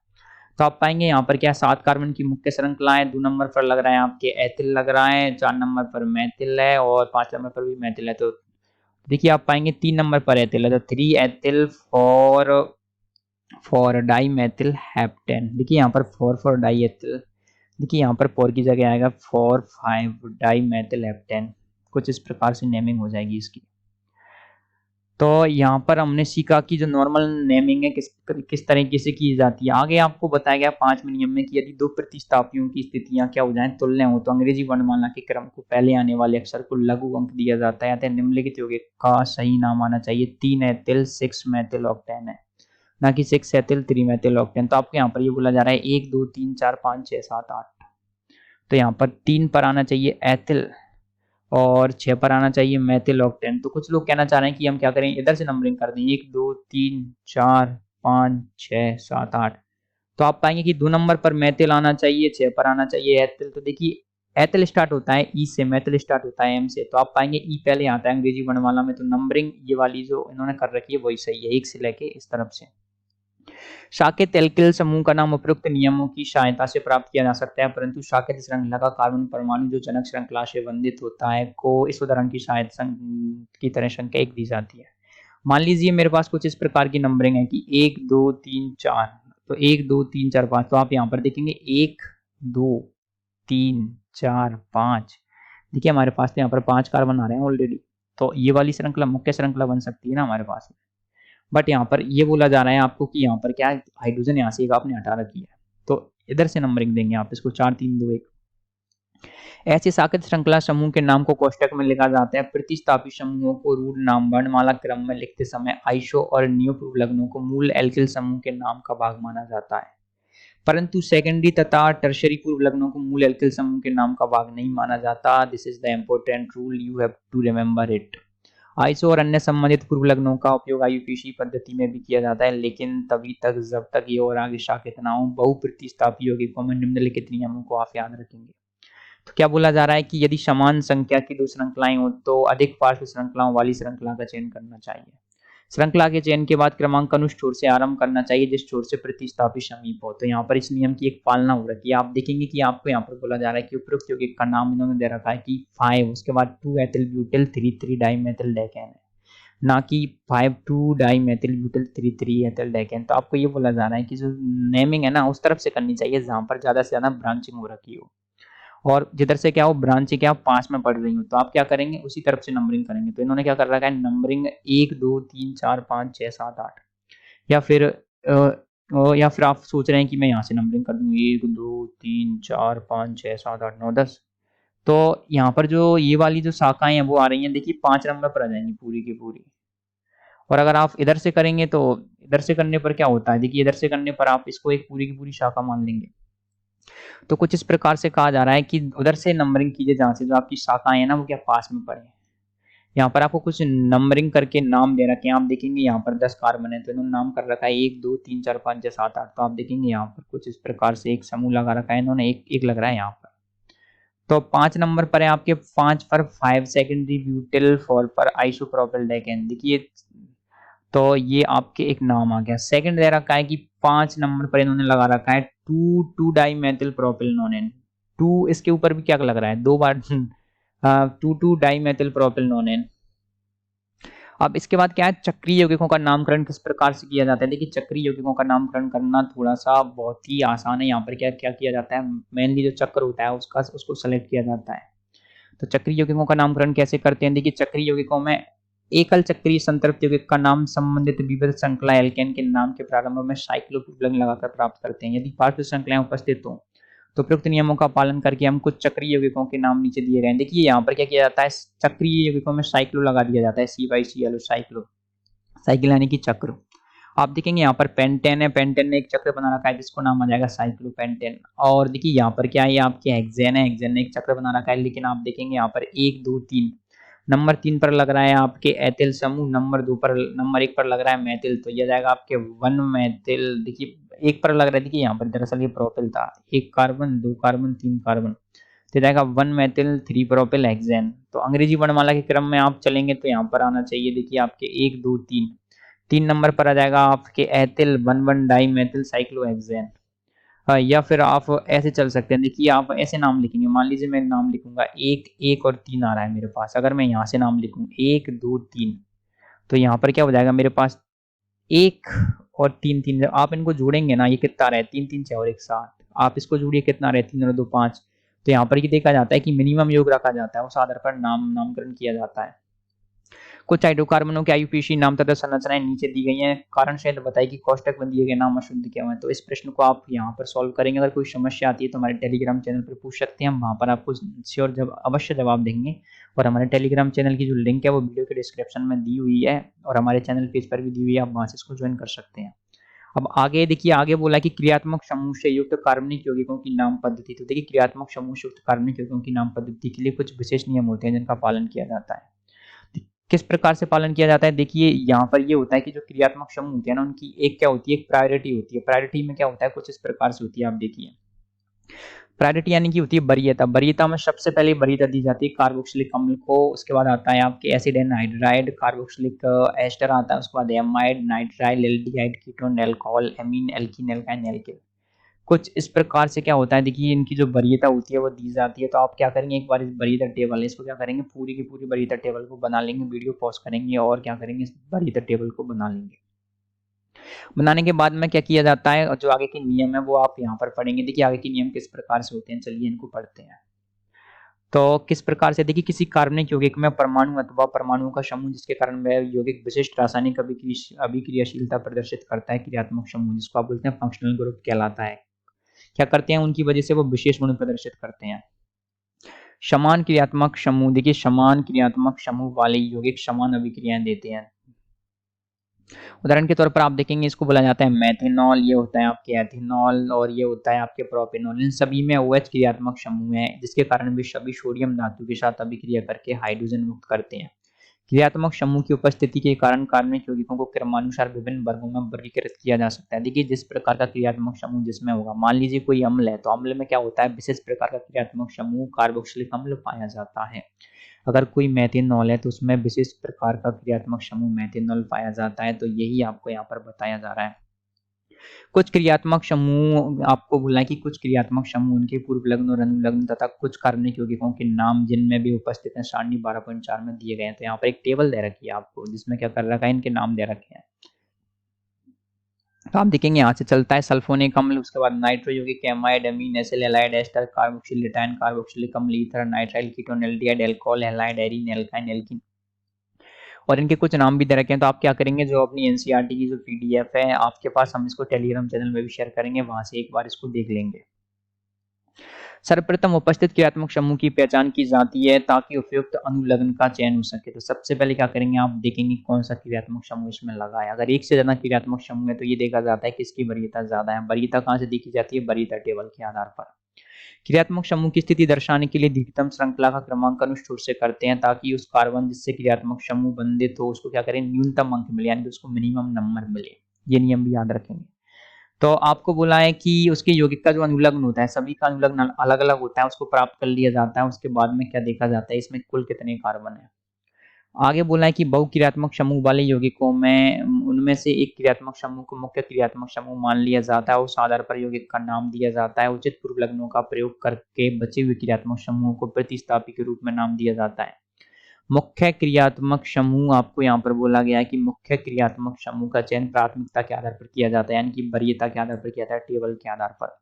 तो आप पाएंगे यहाँ पर क्या 7 कार्बन की मुख्य श्रृंखला है। 2 नंबर पर लग रहा है आपके एथिल लग रहा है, 4 नंबर पर मेथिल है और 5 नंबर पर भी मेथिल है। तो देखिए आप पाएंगे 3 नंबर पर एथिल है, तो 3 ethyl four di methyl heptane. देखिए यहाँ पर 4 फॉर डाई एथिल, देखिए यहाँ पर 4 की जगह आएगा 4 5 डाई मेथिल हेप्टेन। कुछ इस प्रकार से नेमिंग हो जाएगी इसकी। तो यहाँ पर हमने सीखा कि जो नॉर्मल नेमिंग है किस तरीके से की जाती है। आगे आपको बताया गया 5वें नियम में कि यदि 2 प्रतिस्थापियों की स्थितियां क्या हो जाएं, तुल्य हो, तो अंग्रेजी वर्णमाला के क्रम को पहले आने वाले अक्षर को लघु अंक दिया जाता है। निम्नलिखित यौगिक का सही नाम आना चाहिए 3 एथिल 6 मेथिल ऑक्टेन है, ना कि 6 एथिल 3 मेथिल ऑक्टेन। तो आपको यहाँ पर ये बोला जा रहा है 1 2 3 4 5 6 7 8, तो यहाँ पर 3 पर आना चाहिए एथिल और 6 पर आना चाहिए मेथिल ऑक्टेन। तो कुछ लोग कहना चाह रहे हैं कि हम क्या करें, इधर से नंबरिंग कर दें 1 2 3 4 5 6 7 8, तो आप पाएंगे कि 2 नंबर पर मेथिल आना चाहिए, 6 पर आना चाहिए एथिल। तो देखिए एथिल स्टार्ट होता है ई से, मेथिल स्टार्ट होता है एम से, तो आप पाएंगे ई पहले आता है अंग्रेजी वर्णमाला में। तो नंबरिंग ये वाली जो इन्होंने कर रखी है वही सही है, 1 से लेके इस तरफ से। शाखित एल्किल समूह का नाम उपरोक्त नियमों की सहायता से प्राप्त किया जा सकता है, परंतु शाखित श्रृंखला का कार्बन परमाणु जो जनक श्रृंखला से बंधित होता है को इस उदाहरण की सहायता की तरह संख्या 1 दी जाती है। मान लीजिए मेरे पास कुछ इस प्रकार की नंबरिंग है कि 1 2 3 4, तो 1 2 3 4 5, तो आप यहाँ पर देखेंगे 1 2 3 4 5, देखिए हमारे पास तो यहाँ पर 5 कार्बन आ रहे हैं ऑलरेडी, तो ये वाली श्रृंखला मुख्य श्रृंखला बन सकती है ना हमारे पास। बट यहाँ पर ये बोला जा रहा है आपको कि यहाँ पर क्या हाइड्रोजन यहाँ से एक आपने हटा रखी है, तो इधर से नंबरिंग देंगे आप इसको 4 3 2 1। ऐसे साकेत श्रृंखला समूह के नाम को कोष्टक में लिखा जाता है। प्रतिस्थापी समूहों को रूढ़ नाम वर्णमाला क्रम में लिखते समय आइसो और नियो पूर्व लग्नों को मूल एल्किल समूह के नाम का भाग माना जाता है, परंतु सेकेंडरी तथा टर्शरी पूर्व लग्नों को मूल एल्किल समूह के नाम का भाग नहीं माना जाता। This is the important rule, you have to remember it. Iso और अन्य संबंधित पूर्व लग्नों का उपयोग आईयूपीएसी पद्धति में भी किया जाता है, लेकिन तभी तक जब तक ये और आगे शाखित ना हो। बहुप्रतिस्थापी यौगिकों में निम्नलिखित नियमों को आप याद रखेंगे। तो क्या बोला जा रहा है कि यदि समान संख्या की 2 श्रृंखलाएं हो तो अधिक पार्श्व श्रृंखलाओं वाली श्रृंखला का चयन करना चाहिए। श्रृंखला के चयन के बाद क्रमांकन उस छोर से आरंभ करना चाहिए जिस छोर से प्रतिस्थापी समीप हो। तो यहाँ पर इस नियम की एक पालना हो रखी है। आप देखेंगे कि आपको यहाँ पर बोला जा रहा है कि उपरोक्त यौगिक का नाम इन्होंने दे रखा है कि 5, उसके बाद 2 एथिल ब्यूटिल 3 3 डाईमेथिल डेकेन है, ना कि 5 2 डाईमेथिल ब्यूटिल 3 3 एथिल डेकेन। तो आपको ये बोला जा रहा है कि जो नेमिंग है ना उस तरफ से करनी चाहिए जहां पर ज्यादा से ज्यादा ब्रांचिंग हो रखी हो, और जिधर से क्या हो ब्रांचिंग क्या पास में पड़ रही हो, तो आप क्या करेंगे उसी तरफ से नंबरिंग करेंगे। तो इन्होंने क्या कर रखा है नंबरिंग 1 2 3 4 5 6 7 8, या फिर या फिर आप सोच रहे हैं कि मैं यहाँ से नंबरिंग कर दूँ 1, 2, 3, 4, 5, 6, 7, 8, 9, 10। तो यहाँ पर जो ये वाली जो शाखाएँ हैं वो आ रही हैं, देखिए 5 नंबर पर आ जाएँगी पूरी की पूरी। और अगर आप इधर से करेंगे तो इधर से करने पर क्या होता है, देखिए इधर से करने पर आप इसको एक पूरी की पूरी शाखा मान लेंगे। तो कुछ इस प्रकार से कहा जा रहा है कि उधर से नंबरिंग कीजिए जहाँ से जो आपकी शाखाएँ हैं ना वो क्या पास में पड़े। यहाँ पर आपको कुछ नंबरिंग करके नाम दे रखे हैं, आप देखेंगे यहाँ पर 10 कार्बन है तो इन्होंने नाम कर रखा है 1, 2, 3, 4, 5, 6, 7, 8। तो आप देखेंगे यहाँ पर कुछ इस प्रकार से एक समूह लगा रखा है इन्होंने, एक एक लग रहा है यहाँ पर। तो 5 नंबर पर है आपके 5 पर 5 सेकेंडरी ब्यूटिल 4 पर आइसोप्रोपिल डेकेन। देखिए तो ये आपके एक नाम आ गया। सेकंड दे रखा है कि 5 नंबर पर इन्होंने लगा रखा है 2 डाइमेथिल प्रोपिलनोनेन। 2 इसके ऊपर भी क्या लग रहा है, 2 बार 2 डाइमेथिल प्रोपिलनोनेन। अब इसके बाद क्या है, चक्रीय यौगिकों का नामकरण किस प्रकार से किया जाता है। देखिए चक्रीय यौगिकों का नामकरण करना थोड़ा सा बहुत ही आसान है। यहाँ पर क्या क्या किया जाता है, मेनली जो चक्र होता है उसको सेलेक्ट किया जाता है। तो चक्रीय यौगिकों का नामकरण कैसे करते हैं, देखिए चक्रीय यौगिकों में एकल चक्रीय संतृप्त यौगिक का नाम संबंधित विविध श्रृंखला एल्केन के नाम के प्रारंभ में साइक्लोप्रोपिलीन लगाकर प्राप्त करते हैं। यदि पार्श्व श्रृंखलाएं उपस्थित हो तो प्रयुक्त नियमों का पालन करके हम कुछ चक्रीय यौगिकों के नाम नीचे दिए गए हैं। देखिए यहाँ पर क्या किया जाता है, चक्रीय यौगिकों में साइक्लो लगा दिया जाता है, CYCLO साइक्लो, साइकिल यानी कि चक्र। आप देखेंगे यहाँ पर पेंटेन है, पेंटेन ने एक चक्र बना रखा है जिसको नाम आ जाएगा साइक्लोपेंटेन। और देखिए यहाँ पर क्या है, ये आपके हेक्सेन है, हेक्सेन ने एक चक्र बना रखा है, लेकिन आप देखेंगे यहाँ पर 1, 2, 3 नंबर 3 पर लग रहा है आपके एथिल समूह, नंबर 1 पर लग रहा है मेथिल, तो ये जाएगा आपके 1 मेथिल। देखिए 1 पर लग रहा है, देखिए यहाँ पर दरअसल ये प्रोपिल था, 1 कार्बन 2 कार्बन 3 कार्बन, तो जाएगा 1 मेथिल 3 प्रोपिल हेक्सेन। तो अंग्रेजी वर्णमाला के क्रम में आप चलेंगे तो यहाँ पर आना चाहिए, देखिए आपके 1, 2, 3, 3 नंबर पर आ जाएगा आपके एथिल 1 डाई मेथिल साइक्लोहेक्सेन। या फिर आप ऐसे चल सकते हैं, देखिए आप ऐसे नाम लिखेंगे, मान लीजिए मैं नाम लिखूंगा 1, 1 और 3 आ रहा है मेरे पास। अगर मैं यहाँ से नाम लिखूँ 1, 2, 3, तो यहाँ पर क्या हो जाएगा मेरे पास 1 और 3, 3 जब आप इनको जोड़ेंगे ना, ये कितना आ रहा है 3, 3, 6 और 1, 7। आप इसको जोड़िए कितना आ रहा है 3 और 2, 5। तो यहाँ पर ये देखा जाता है कि मिनिमम योग रखा जाता है, उस आधार पर नामकरण किया जाता है। कुछ हाइड्रोकार्बनों के आईयूपीएसी नाम तथा संरचनाएं नीचे दी गई हैं, कारण शायद बताइए कि कोष्टक में दिए गए नाम अशुद्ध क्यों हैं। तो इस प्रश्न को आप यहाँ पर सॉल्व करेंगे। अगर कोई समस्या आती है तो हमारे टेलीग्राम चैनल पर पूछ सकते हैं, हम वहाँ पर आपको श्योर अवश्य जवाब देंगे। और हमारे टेलीग्राम चैनल की जो लिंक है वो वीडियो के डिस्क्रिप्शन में दी हुई है और हमारे चैनल पेज पर भी दी हुई है, आप वहाँ से इसको ज्वाइन कर सकते हैं। अब आगे देखिए, आगे बोला कि क्रियात्मक समूह से युक्त कार्बनिक यौगिकों की नाम पद्धति। तो देखिए क्रियात्मक समूह से युक्त कार्बनिक यौगिकों की नाम पद्धति के लिए कुछ विशेष नियम होते हैं जिनका पालन किया जाता है। किस प्रकार से पालन किया जाता है, देखिए यहाँ पर ये होता है कि जो क्रियात्मक समूह होते हैं ना, उनकी एक क्या होती है, एक प्रायोरिटी होती है। प्रायोरिटी में क्या होता है, कुछ इस प्रकार से होती है, आप देखिए प्रायोरिटी यानी कि होती है वरीयता। वरीयता में सबसे पहले वरीयता दी जाती है कार्बोक्सिलिक अम्ल को, उसके बाद आता है आपके एसिड एनहाइड्राइड, कार्बोक्सिलिक एस्टर आता है, उसके बाद amide, nitrile, aldehyde, ketone, alcohol, amine, alkene, alkyne, alkyl. कुछ इस प्रकार से क्या होता है, देखिए इनकी जो वरीयता होती है वो दी जाती है। तो आप क्या करेंगे, एक बार इस वरीयता टेबल है, इसको क्या करेंगे, पूरी की पूरी वरीयता टेबल को बना लेंगे, वीडियो पॉज करेंगे और क्या करेंगे, इस वरीयता टेबल को बना लेंगे। बनाने के बाद में क्या किया जाता है, और जो आगे के नियम है वो आप यहाँ पर पढ़ेंगे। देखिए आगे के नियम किस प्रकार से होते हैं, चलिए इनको पढ़ते हैं। तो किस प्रकार से, देखिए किसी कार्बनिक यौगिक में परमाणु अथवा परमाणुओं का समूह जिसके कारण वह यौगिक विशिष्ट रासायनिक अभिक्रियाशीलता प्रदर्शित करता है, क्रियात्मक समूह जिसको आप बोलते हैं फंक्शनल ग्रुप कहलाता है। क्या करते हैं, उनकी वजह से वो विशेष गुण प्रदर्शित करते हैं। समान क्रियात्मक समूह, देखिए समान क्रियात्मक समूह वाले यौगिक समान अभिक्रियाएं देते हैं। उदाहरण के तौर पर आप देखेंगे, इसको बोला जाता है मेथेनॉल, ये होता है आपके एथेनॉल, और ये होता है आपके प्रोपेनॉल। इन सभी में OH क्रियात्मक समूह है जिसके कारण वे सभी सोडियम धातु के साथ अभिक्रिया करके हाइड्रोजन मुक्त करते हैं। क्रियात्मक समूह की उपस्थिति के कारण कार्बनिक यौगिकों को क्रमानुसार विभिन्न वर्गों में वर्गीकृत किया जा सकता है। देखिए जिस प्रकार का क्रियात्मक समूह जिसमें होगा, मान लीजिए कोई अम्ल है तो अम्ल में क्या होता है, विशेष प्रकार का क्रियात्मक समूह कार्बोक्सिलिक अम्ल पाया जाता है। अगर कोई मेथेनॉल है तो उसमें विशेष प्रकार का क्रियात्मक समूह मेथेनॉल पाया जाता है। तो यही आपको यहाँ पर बताया जा रहा है। कुछ क्रियात्मक समूह आपको बोला है कि कुछ क्रियात्मक समूह उनके पूर्व लग्न और अनुलग्न तथा कुछ कार्बनिक यौगिकों के नाम जिनमें भी उपस्थित हैं सारणी 12.4 में दिए गए हैं। तो यहाँ पर एक टेबल दे रखी है आपको जिसमें क्या कर रखा है, इनके नाम दे रखे हैं। तो आप देखेंगे यहाँ से चलता है सल्फोनिक अम्ल, उसके बाद नाइट्रो यौगिक, amide, amine, acyl, halide, ester, carboxyl, ethyne, carboxylic अम्ल, ether, nitrile, ketone, aldehyde, alcohol, halide, arene, alkyne, alkene. और इनके कुछ नाम भी दे रखे हैं। तो आप क्या करेंगे, जो अपनी एनसीईआरटी की जो पीडीएफ है आपके पास, हम इसको टेलीग्राम चैनल में भी शेयर करेंगे, वहां से एक बार इसको देख लेंगे। सर्वप्रथम उपस्थित क्रियात्मक समूह की पहचान की जाती है ताकि उपयुक्त अनुलग्न का चयन हो सके। तो सबसे पहले क्या करेंगे, आप देखेंगे कौन सा क्रियात्मक समूह इसमें लगा है। अगर एक से ज्यादा क्रियात्मक समूह है तो ये देखा जाता है कि इसकी वरीयता ज्यादा है। वरीयता कहाँ से देखी जाती है, वरीयता टेबल के आधार पर। क्रियात्मक समूह की स्थिति दर्शाने के लिए अधिकतम श्रृंखला का क्रमांकन उस छोर से करते हैं ताकि उस कार्बन जिससे क्रियात्मक समूह बंधित हो उसको क्या करें, न्यूनतम अंक मिले, यानी कि उसको मिनिमम नंबर मिले। ये नियम भी याद रखेंगे। तो आपको बोला है कि उसके यौगिक का जो अनुलग्न होता है, सभी का अनुलग्न अलग अलग होता है, उसको प्राप्त कर लिया जाता है। उसके बाद में क्या देखा जाता है, इसमें कुल कितने कार्बन है। आगे बोला है कि बहुक्रियात्मक समूह वाले यौगिकों में उनमें से एक क्रियात्मक समूह को मुख्य क्रियात्मक समूह मान लिया जाता है। उस आधार पर यौगिक का नाम दिया जाता है। उचित पूर्व लग्नों का प्रयोग करके बचे हुए क्रियात्मक समूहों को प्रतिस्थापी के रूप में नाम दिया जाता है। मुख्य क्रियात्मक समूह, आपको यहाँ पर बोला गया है कि मुख्य क्रियात्मक समूह का चयन प्राथमिकता के आधार पर किया जाता है, यानी कि वरीयता के आधार पर किया जाता है, टेबल के आधार पर।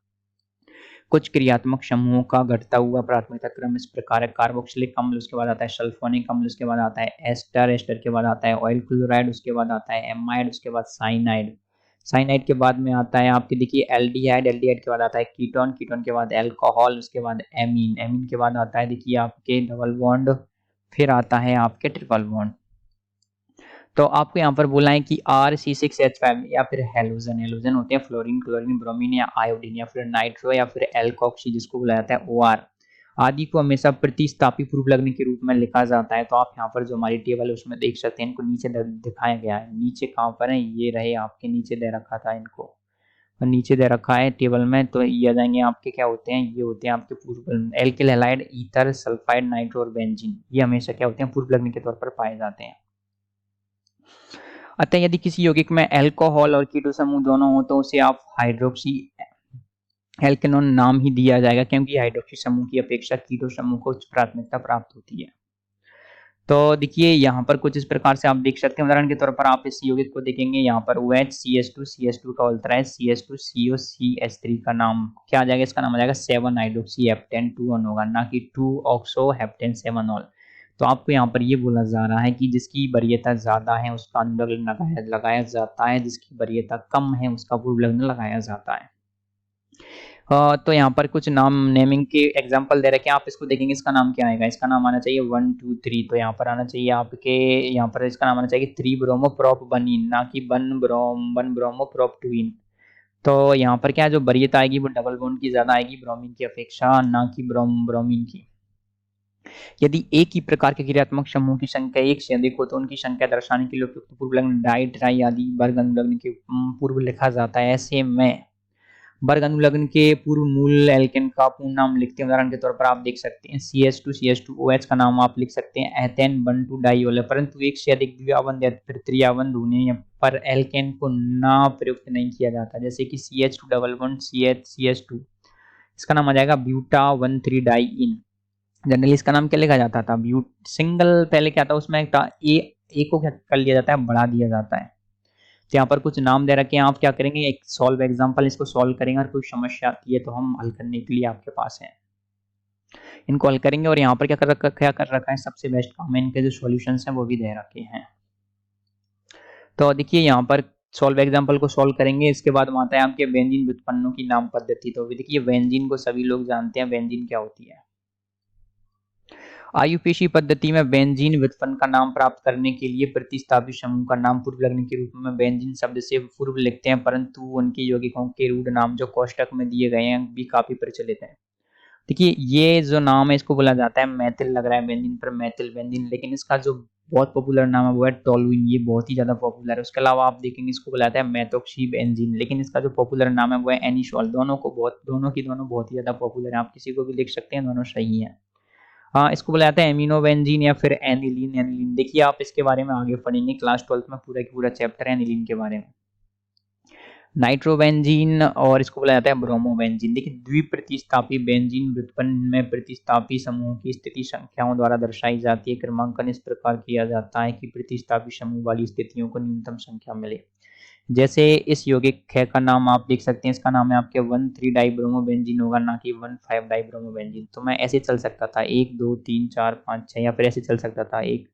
कुछ क्रियात्मक समूहों का घटता हुआ प्राथमिकता क्रम इस प्रकार है। कार्बोक्सिलिक अम्ल, उसके बाद आता है सल्फोनिक अम्ल, उसके बाद आता है एस्टर, एस्टर के बाद आता है ऑयल क्लोराइड, उसके बाद आता है एमाइड, उसके बाद साइनाइड, साइनाइड के बाद में आता है आपके देखिए एल्डिहाइड, एल्डिहाइड के बाद आता है कीटोन, कीटोन के बाद अल्कोहल, उसके बाद एमीन, एमीन के बाद आता है देखिए आपके डबल बॉन्ड, फिर आता है आपके ट्रिपल बॉन्ड। तो आपको यहाँ पर बोला है कि RC6H5 या फिर हेलोजन, हेलोजन होते हैं फ्लोरीन, क्लोरीन, ब्रोमीन या आयोडीन या फिर नाइट्रो या फिर एल्कोक्सी जिसको बुलाया जाता है OR आदि को हमेशा प्रतिस्थापी पूर्व लग्न के रूप में लिखा जाता है। तो आप यहाँ पर जो हमारी टेबल है उसमें देख सकते हैं, इनको नीचे दिखाया गया है। नीचे कहाँ पर है, ये रहे आपके नीचे दे रखा था इनको, और नीचे दे रखा है टेबल में। तो ये आ जाएंगे आपके क्या होते हैं, ये होते हैं आपके पूर्व alkyl halide, ether, sulphide, nitro और बेंजीन। ये हमेशा क्या होते हैं, पूर्व लग्न के तौर पर पाए जाते हैं। अतः यदि किसी यौगिक में अल्कोहल और कीटो समूह दोनों हो तो उसे आप हाइड्रोक्सी एल्केनोन नाम ही दिया जाएगा, क्योंकि हाइड्रोक्सी समूह की अपेक्षा कीटो समूह को उच्च प्राथमिकता प्राप्त होती है। तो देखिए यहाँ पर कुछ इस प्रकार से आप देख सकते हैं। उदाहरण के तौर पर आप इस यौगिक को देखेंगे, यहाँ पर OH CH2 का अल्टरा है, CH2CO CH3 का नाम क्या आ जाएगा, इसका नाम आ जाएगा 7 हाइड्रोक्सी हेप्टेन 2 ऑन होगा, ना कि 2 ऑक्सो हेप्टेन 7 ऑल। तो आपको यहाँ पर ये बोला जा रहा है कि जिसकी वरीयता ज्यादा है उसका अनुलग्न लगाया जाता है, जिसकी वरीयता कम है उसका पूर्व लग्न लगाया जाता है। तो यहाँ पर कुछ नाम नेमिंग के एग्जांपल दे रखे हैं, आप इसको देखेंगे, इसका नाम क्या आएगा, इसका नाम आना चाहिए 1 2 3। तो यहाँ पर आना चाहिए आपके, यहाँ पर इसका नाम आना चाहिए 3 ब्रोमो प्रोप बनीन, ना कि 1 ब्रोमो प्रोप ट्वीन। तो यहाँ पर क्या है, जो वरीयता आएगी वो डबल बॉन्ड की ज्यादा आएगी ब्रोमीन की अपेक्षा, ना कि ब्रोमीन की। यदि एक ही प्रकार के क्रियात्मक समूह की संख्या एक से अधिक हो तो उनकी संख्या दर्शाने के लिए उपयुक्त पूर्व लग्न डाई, ट्राई आदि वर्ग अनुलग्न के पूर्व लिखा जाता है। ऐसे में वर्ग अनुलग्न के पूर्व मूल एल्केन का पूर्ण नाम लिखते हैं। उदाहरण के तौर पर आप देख सकते हैं CH2CH2OH का नाम आप लिख सकते हैं एथेन 1,2 डाइओल, परंतु एक से अधिक द्विआबंध या फिर त्रिआबंध होने पर एल्केन को ना प्रयुक्त नहीं किया जाता। जैसे कि CH2 डबल बॉन्ड CH2, इसका नाम आ जाएगा ब्यूटा 1,3 डाइइन। जनरली इसका नाम क्या लिखा जाता था, ब्यूट सिंगल, पहले क्या था उसमें ए को क्या कर लिया जाता है, बढ़ा दिया जाता है। तो यहाँ पर कुछ नाम दे रखे हैं, आप क्या करेंगे, एक सॉल्व एग्जांपल इसको सॉल्व करेंगे, और कोई समस्या आती है तो हम हल करने के लिए आपके पास हैं, इनको हल करेंगे। और यहाँ पर क्या कर रखा है, सबसे बेस्ट काम है, इनके जो सॉल्यूशंस हैं वो भी दे रखे हैं। तो देखिए यहाँ पर सॉल्व एग्जांपल को सॉल्व करेंगे, इसके बाद आता है आपके बेंजीन व्युत्पन्नों की नाम पद्धति। तो देखिए बेंजीन को सभी लोग जानते हैं, बेंजीन क्या होती है। आयुपेशी पद्धति में बेंजीन व्युत्पन्न का नाम प्राप्त करने के लिए प्रतिस्थापी समूह का नाम पूर्व लग्न के रूप में बेंजीन शब्द से पूर्व लिखते हैं, परंतु उनके यौगिकों के रूढ़ नाम जो कोष्टक में दिए गए हैं भी काफी प्रचलित है। देखिए ये जो नाम है इसको बोला जाता है मैथिल, लग रहा है बेंजीन पर मैथिल बेंजीन, लेकिन इसका जो बहुत पॉपुलर नाम है वो है टोलुइन, ये बहुत ही ज्यादा पॉपुलर है। उसके अलावा आप देखेंगे इसको बोला जाता है मैथोक्सी बेंजीन, लेकिन इसका जो पॉपुलर नाम है वो है एनिसोल। दोनों बहुत ही ज्यादा पॉपुलर है, आप किसी को भी लिख सकते हैं, दोनों सही है। हाँ, इसको बोला जाता है एमिनो बेंजीन या फिर एनिलीन। एनिलीन देखिए आप इसके बारे में आगे पढ़ेंगे, क्लास 12 में पूरा की पूरा चैप्टर है एनिलीन के बारे में। नाइट्रोबेंजीन और इसको बोला जाता है ब्रोमोबेंजीन। देखिए द्विप्रतिस्थापी बेंजीन व्युत्पन्न में प्रतिस्थापी समूह की स्थिति संख्याओं द्वारा दर्शाई जाती है। क्रमांकन इस प्रकार किया जाता है कि प्रतिस्थापी समूह वाली स्थितियों को न्यूनतम संख्या मिले। जैसे इस यौगिक ख का नाम आप देख सकते हैं, इसका नाम है आपके 1,3 डाइब्रोमोबेंजीन होगा, ना कि 1,5 डाइब्रोमोबेंजीन। तो मैं ऐसे चल सकता था 1 2 3 4 5 6, या फिर ऐसे चल सकता था 1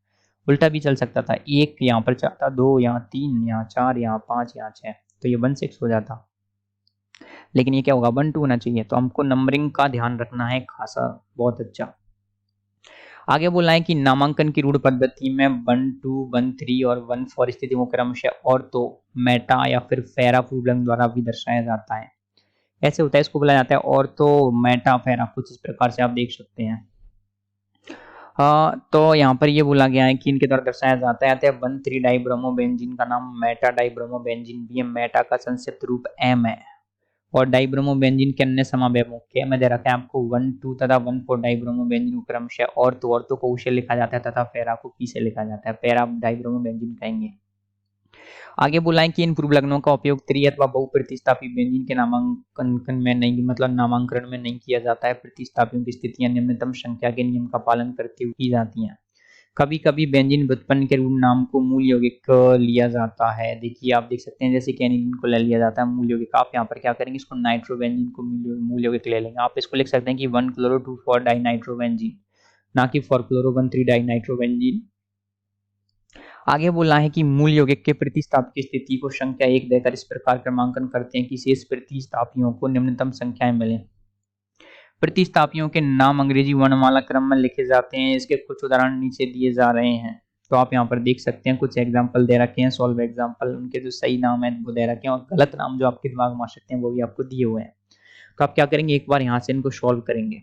उल्टा भी चल सकता था, 1 यहाँ पर जाता, 2 यहाँ, 3 यहाँ, 4 यहाँ, 5 यहाँ, 6, तो ये 1 6 हो जाता। लेकिन ये क्या होगा, 1 2 होना चाहिए। तो हमको नंबरिंग का ध्यान रखना है खासा, बहुत अच्छा। आगे बोला है कि नामांकन की रूढ़ पद्धति में 1 2 1 3 और 1 4 स्थिति को क्रमशः ऑर्थो, मेटा या फिर फेरा पूर्वलंग द्वारा भी दर्शाया जाता है। ऐसे होता है, इसको बोला जाता है ऑर्थो, मेटा, फेरा, कुछ इस प्रकार से आप देख सकते हैं। तो यहाँ पर ये बोला गया है कि इनके द्वारा दर्शाया जाता है 1,3 डाइब्रोमोबेंजीन का नाम मेटा डाइब्रोमोबेंजीन भी है। मेटा का संक्षिप्त रूप एम है। और डाइब्रोमोबेंजीन के अन्य समावेशों के में दे रखा है आपको 1 2 तथा 1 4 डाइब्रोमोबेंजीन को क्रमशः ऑर्थो को ऊ से लिखा जाता है तथा फेरा को पी से लिखा जाता है। फेरा डाइब्रोमोबेंजीन कहेंगे। आगे बोला है कि इन पूर्व लग्नों का उपयोग त्रि अथवा बहुप्रतिस्थापी बेंजीन के नामांकन में नहीं, मतलब नामांकन में नहीं किया जाता है। प्रतिस्थापियों की स्थितियां निम्नतम संख्या के नियम का पालन करते हुए की जाती हैं। कभी कभी बेंजीन व्युत्पन्न के रूप नाम को मूल यौगिक लिया जाता है। देखिए आप देख सकते हैं, जैसे कि एनिलीन को ले लिया जाता है मूल यौगिक। आप यहाँ पर क्या करेंगे, इसको नाइट्रोबेंजीन को मूल यौगिक ले लेंगे। आप इसको लिख सकते हैं कि 1 क्लोरो 2 4 डाई नाइट्रोबेंजीन, ना कि 4 क्लोरो 1 3 डाई नाइट्रोबेंजीन। आगे बोला है कि मूल यौगिक के प्रतिस्थापी की स्थिति को संख्या 1 देकर इस प्रकार क्रमांकन करते हैं कि शेष प्रतिस्थापियों को निम्नतम संख्याएं मिले। प्रतिस्थापियों के नाम अंग्रेजी वर्णमाला क्रम में लिखे जाते हैं। इसके कुछ उदाहरण नीचे दिए जा रहे हैं, तो आप यहाँ पर देख सकते हैं। कुछ एग्जाम्पल दे रखे हैं, सॉल्व एग्जाम्पल, उनके जो सही नाम है वो दे रखे हैं और गलत नाम जो आपके दिमाग में आ सकते हैं वो भी आपको दिए हुए हैं। तो आप क्या करेंगे, एक बार यहाँ से इनको सॉल्व करेंगे।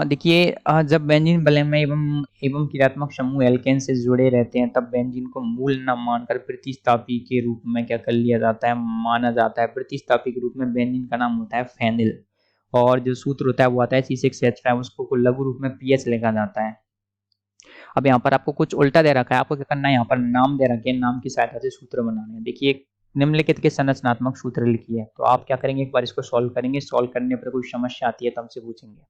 देखिए, जब बेंजीन बलेमय एवं क्रियात्मक समूह एल्केन से जुड़े रहते हैं तब बेंजीन को मूल न मानकर प्रतिस्थापी के रूप में क्या कर लिया जाता है, माना जाता है। प्रतिस्थापी के रूप में बेंजीन का नाम होता है फेनिल, और जो सूत्र होता है वो आता है C6H5, उसको लघु रूप में पीएच लिखा जाता है। अब यहाँ पर आपको कुछ उल्टा दे रखा है, आपको क्या करना है, यहाँ पर नाम दे रखे हैं, नाम की सहायता से सूत्र बनाने हैं। देखिए निम्नलिखित के संरचनात्मक सूत्र लिखिए, तो आप क्या करेंगे, एक बार इसको सॉल्व करेंगे। सॉल्व करने पर कोई समस्या आती है तो हमसे पूछेंगे।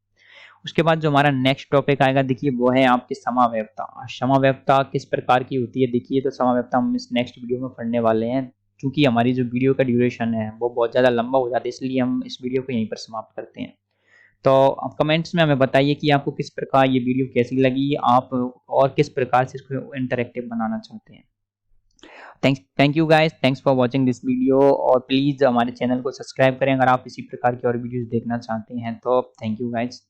उसके बाद जो हमारा नेक्स्ट टॉपिक आएगा, देखिए वो है आपकी समावयवता। समावयवता किस प्रकार की होती है, देखिए तो समावयवता हम इस नेक्स्ट वीडियो में पढ़ने वाले हैं। क्योंकि हमारी जो वीडियो का ड्यूरेशन है वो बहुत ज़्यादा लंबा हो जाता है, इसलिए हम इस वीडियो को यहीं पर समाप्त करते हैं। तो आप कमेंट्स में हमें बताइए कि आपको किस प्रकार ये वीडियो कैसी लगी, आप और किस प्रकार से इसको इंटरेक्टिव बनाना चाहते हैं। Thank you guys, thanks for watching this video. और प्लीज़ हमारे चैनल को सब्सक्राइब करें अगर आप इसी प्रकार की और वीडियोस देखना चाहते हैं तो। Thank you guys.